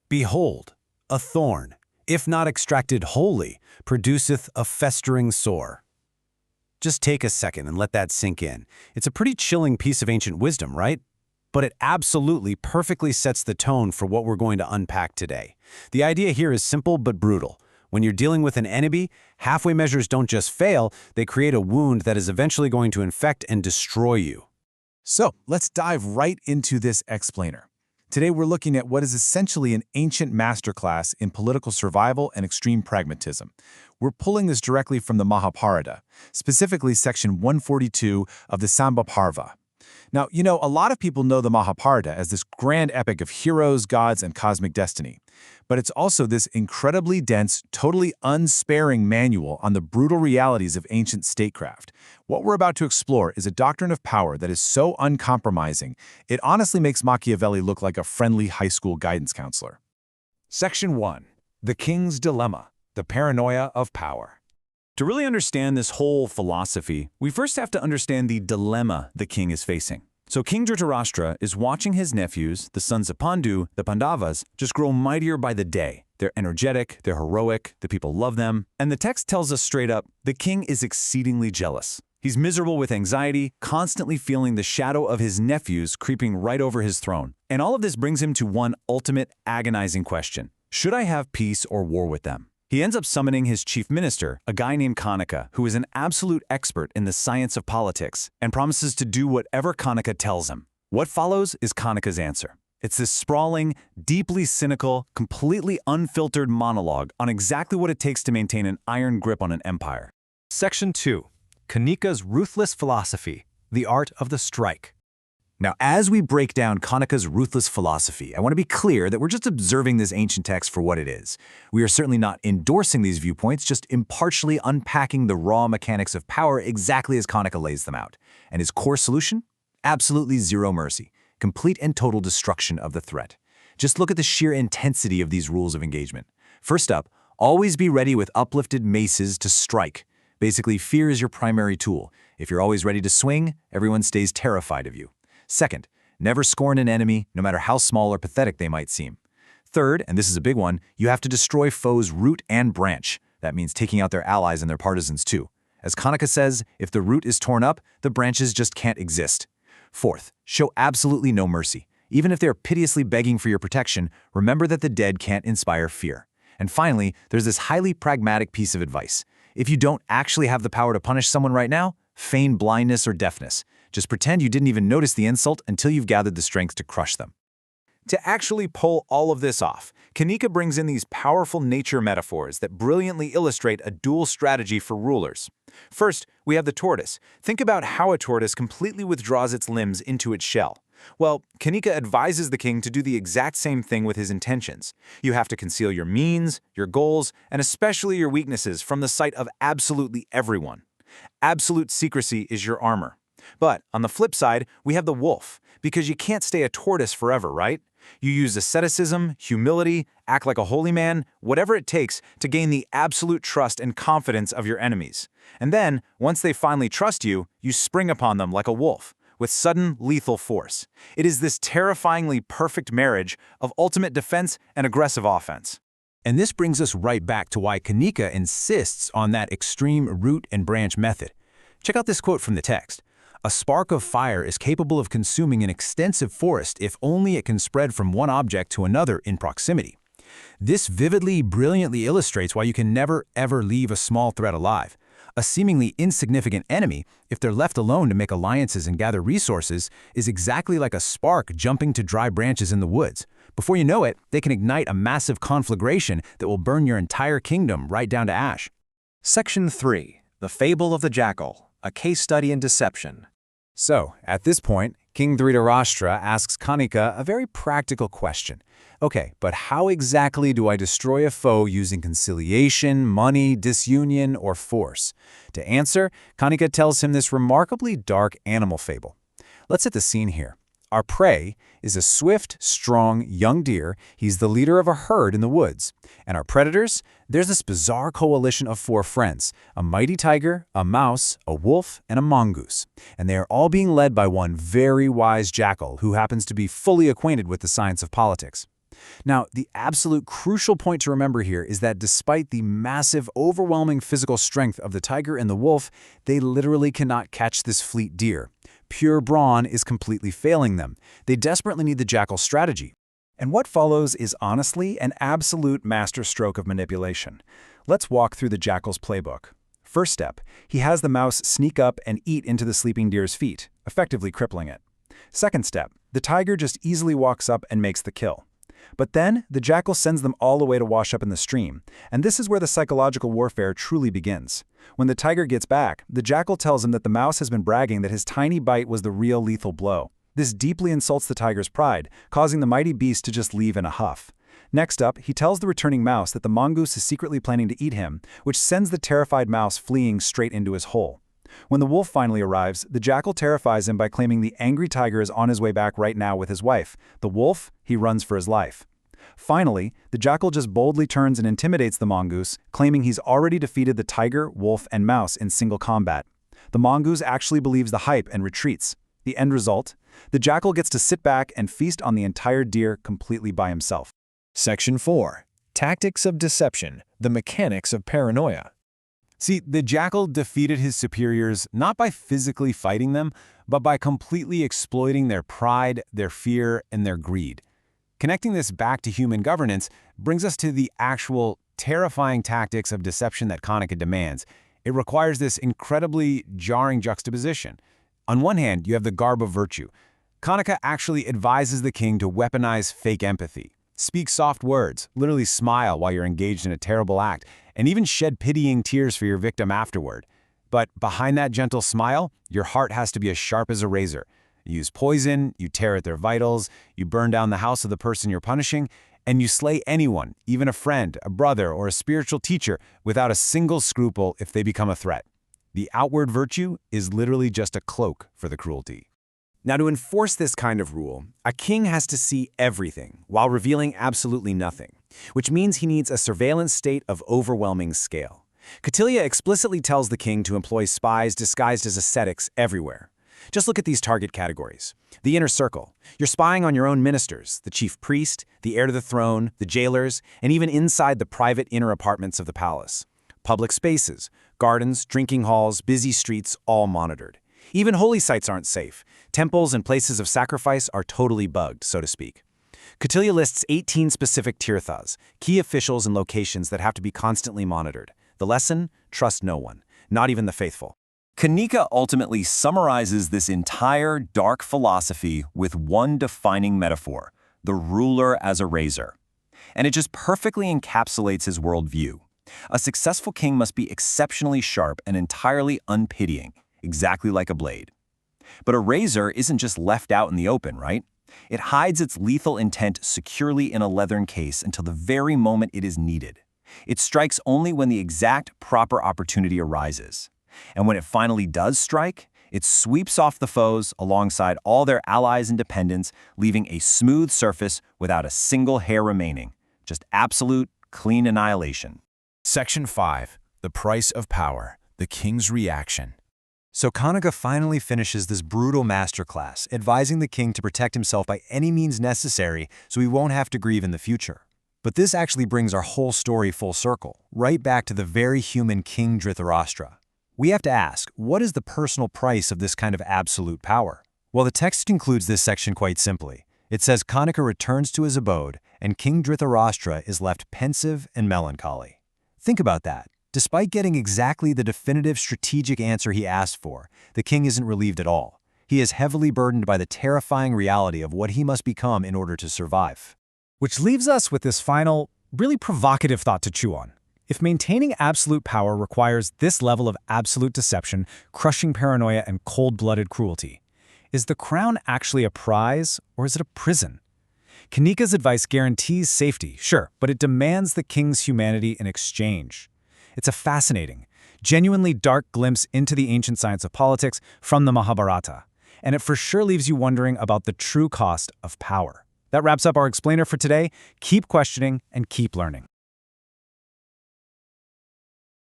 Behold, a thorn, if not extracted wholly, produceth a festering sore. Just take a second and let that sink in. It's a pretty chilling piece of ancient wisdom, right? But it absolutely perfectly sets the tone for what we're going to unpack today. The idea here is simple but brutal. When you're dealing with an enemy, halfway measures don't just fail, they create a wound that is eventually going to infect and destroy you. So let's dive right into this explainer. Today we're looking at what is essentially an ancient masterclass in political survival and extreme pragmatism. We're pulling this directly from the Mahabharata, specifically section 142 of the Mahabharata. Now, a lot of people know the Mahabharata as this grand epic of heroes, gods, and cosmic destiny. But it's also this incredibly dense, totally unsparing manual on the brutal realities of ancient statecraft. What we're about to explore is a doctrine of power that is so uncompromising, it honestly makes Machiavelli look like a friendly high school guidance counselor. Section 1. The King's Dilemma, the Paranoia of Power. To really understand this whole philosophy, we first have to understand the dilemma the king is facing. So King Dhritarashtra is watching his nephews, the sons of Pandu, the Pandavas, just grow mightier by the day. They're energetic, they're heroic, the people love them, and the text tells us straight up, the king is exceedingly jealous. He's miserable with anxiety, constantly feeling the shadow of his nephews creeping right over his throne. And all of this brings him to one ultimate agonizing question. Should I have peace or war with them? He ends up summoning his chief minister, a guy named Kanika, who is an absolute expert in the science of politics, and promises to do whatever Kanika tells him. What follows is Kanika's answer. It's this sprawling, deeply cynical, completely unfiltered monologue on exactly what it takes to maintain an iron grip on an empire. Section 2. Kanika's Ruthless Philosophy, the Art of the Strike. Now, as we break down Kanika's ruthless philosophy, I want to be clear that we're just observing this ancient text for what it is. We are certainly not endorsing these viewpoints, just impartially unpacking the raw mechanics of power exactly as Kanika lays them out. And his core solution? Absolutely zero mercy. Complete and total destruction of the threat. Just look at the sheer intensity of these rules of engagement. First up, always be ready with uplifted maces to strike. Basically, fear is your primary tool. If you're always ready to swing, everyone stays terrified of you. Second, never scorn an enemy, no matter how small or pathetic they might seem. Third, and this is a big one, you have to destroy foes' root and branch. That means taking out their allies and their partisans too. As Kanika says, if the root is torn up, the branches just can't exist. Fourth, show absolutely no mercy. Even if they're piteously begging for your protection, remember that the dead can't inspire fear. And finally, there's this highly pragmatic piece of advice. If you don't actually have the power to punish someone right now, feign blindness or deafness. Just pretend you didn't even notice the insult until you've gathered the strength to crush them. To actually pull all of this off, Kanika brings in these powerful nature metaphors that brilliantly illustrate a dual strategy for rulers. First, we have the tortoise. Think about how a tortoise completely withdraws its limbs into its shell. Well, Kanika advises the king to do the exact same thing with his intentions. You have to conceal your means, your goals, and especially your weaknesses from the sight of absolutely everyone. Absolute secrecy is your armor. But on the flip side, we have the wolf, because you can't stay a tortoise forever, right? You use asceticism, humility, act like a holy man, whatever it takes to gain the absolute trust and confidence of your enemies. And then, once they finally trust you, you spring upon them like a wolf, with sudden, lethal force. It is this terrifyingly perfect marriage of ultimate defense and aggressive offense. And this brings us right back to why Kanika insists on that extreme root and branch method. Check out this quote from the text. A spark of fire is capable of consuming an extensive forest if only it can spread from one object to another in proximity. This vividly, brilliantly illustrates why you can never, ever leave a small threat alive. A seemingly insignificant enemy, if they're left alone to make alliances and gather resources, is exactly like a spark jumping to dry branches in the woods. Before you know it, they can ignite a massive conflagration that will burn your entire kingdom right down to ash. Section 3. The Fable of the Jackal, a case study in deception. So, at this point, King Dhritarashtra asks Kanika a very practical question. Okay, but how exactly do I destroy a foe using conciliation, money, disunion, or force? To answer, Kanika tells him this remarkably dark animal fable. Let's set the scene here. Our prey is a swift, strong, young deer. He's the leader of a herd in the woods. And our predators? There's this bizarre coalition of 4 friends, a mighty tiger, a mouse, a wolf, and a mongoose. And they are all being led by one very wise jackal who happens to be fully acquainted with the science of politics. Now, the absolute crucial point to remember here is that despite the massive, overwhelming physical strength of the tiger and the wolf, they literally cannot catch this fleet deer. Pure brawn is completely failing them. They desperately need the jackal's strategy. And what follows is honestly an absolute masterstroke of manipulation. Let's walk through the jackal's playbook. First step, he has the mouse sneak up and eat into the sleeping deer's feet, effectively crippling it. Second step, the tiger just easily walks up and makes the kill. But then, the jackal sends them all away to wash up in the stream, and this is where the psychological warfare truly begins. When the tiger gets back, the jackal tells him that the mouse has been bragging that his tiny bite was the real lethal blow. This deeply insults the tiger's pride, causing the mighty beast to just leave in a huff. Next up, he tells the returning mouse that the mongoose is secretly planning to eat him, which sends the terrified mouse fleeing straight into his hole. When the wolf finally arrives, the jackal terrifies him by claiming the angry tiger is on his way back right now with his wife. The wolf, he runs for his life. Finally, the jackal just boldly turns and intimidates the mongoose, claiming he's already defeated the tiger, wolf, and mouse in single combat. The mongoose actually believes the hype and retreats. The end result? The jackal gets to sit back and feast on the entire deer completely by himself. Section 4. Tactics of Deception, the Mechanics of Paranoia. See, the jackal defeated his superiors not by physically fighting them, but by completely exploiting their pride, their fear, and their greed. Connecting this back to human governance brings us to the actual terrifying tactics of deception that Kanika demands. It requires this incredibly jarring juxtaposition. On one hand, you have the garb of virtue. Kanika actually advises the king to weaponize fake empathy. Speak soft words, literally smile while you're engaged in a terrible act, and even shed pitying tears for your victim afterward. But behind that gentle smile, your heart has to be as sharp as a razor. You use poison, you tear at their vitals, you burn down the house of the person you're punishing, and you slay anyone, even a friend, a brother, or a spiritual teacher, without a single scruple if they become a threat. The outward virtue is literally just a cloak for the cruelty. Now, to enforce this kind of rule, a king has to see everything while revealing absolutely nothing, which means he needs a surveillance state of overwhelming scale. Kautilya explicitly tells the king to employ spies disguised as ascetics everywhere. Just look at these target categories. The inner circle. You're spying on your own ministers, the chief priest, the heir to the throne, the jailers, and even inside the private inner apartments of the palace. Public spaces, gardens, drinking halls, busy streets, all monitored. Even holy sites aren't safe. Temples and places of sacrifice are totally bugged, so to speak. Kautilya lists 18 specific tirthas, key officials and locations that have to be constantly monitored. The lesson? Trust no one, not even the faithful. Kanika ultimately summarizes this entire dark philosophy with one defining metaphor, the ruler as a razor. And it just perfectly encapsulates his worldview. A successful king must be exceptionally sharp and entirely unpitying, exactly like a blade. But a razor isn't just left out in the open, right? It hides its lethal intent securely in a leathern case until the very moment it is needed. It strikes only when the exact proper opportunity arises. And when it finally does strike, it sweeps off the foes alongside all their allies and dependents, leaving a smooth surface without a single hair remaining. Just absolute, clean annihilation. Section 5. The Price of Power, the King's Reaction. So Kanika finally finishes this brutal masterclass, advising the king to protect himself by any means necessary so he won't have to grieve in the future. But this actually brings our whole story full circle, right back to the very human King Dhritarashtra. We have to ask, what is the personal price of this kind of absolute power? Well, the text concludes this section quite simply. It says Kanika returns to his abode, and King Dhritarashtra is left pensive and melancholy. Think about that. Despite getting exactly the definitive strategic answer he asked for, the king isn't relieved at all. He is heavily burdened by the terrifying reality of what he must become in order to survive. Which leaves us with this final, really provocative thought to chew on. If maintaining absolute power requires this level of absolute deception, crushing paranoia, and cold-blooded cruelty, is the crown actually a prize, or is it a prison? Kanika's advice guarantees safety, sure, but it demands the king's humanity in exchange. It's a fascinating, genuinely dark glimpse into the ancient science of politics from the Mahabharata, and it for sure leaves you wondering about the true cost of power. That wraps up our explainer for today. Keep questioning and keep learning.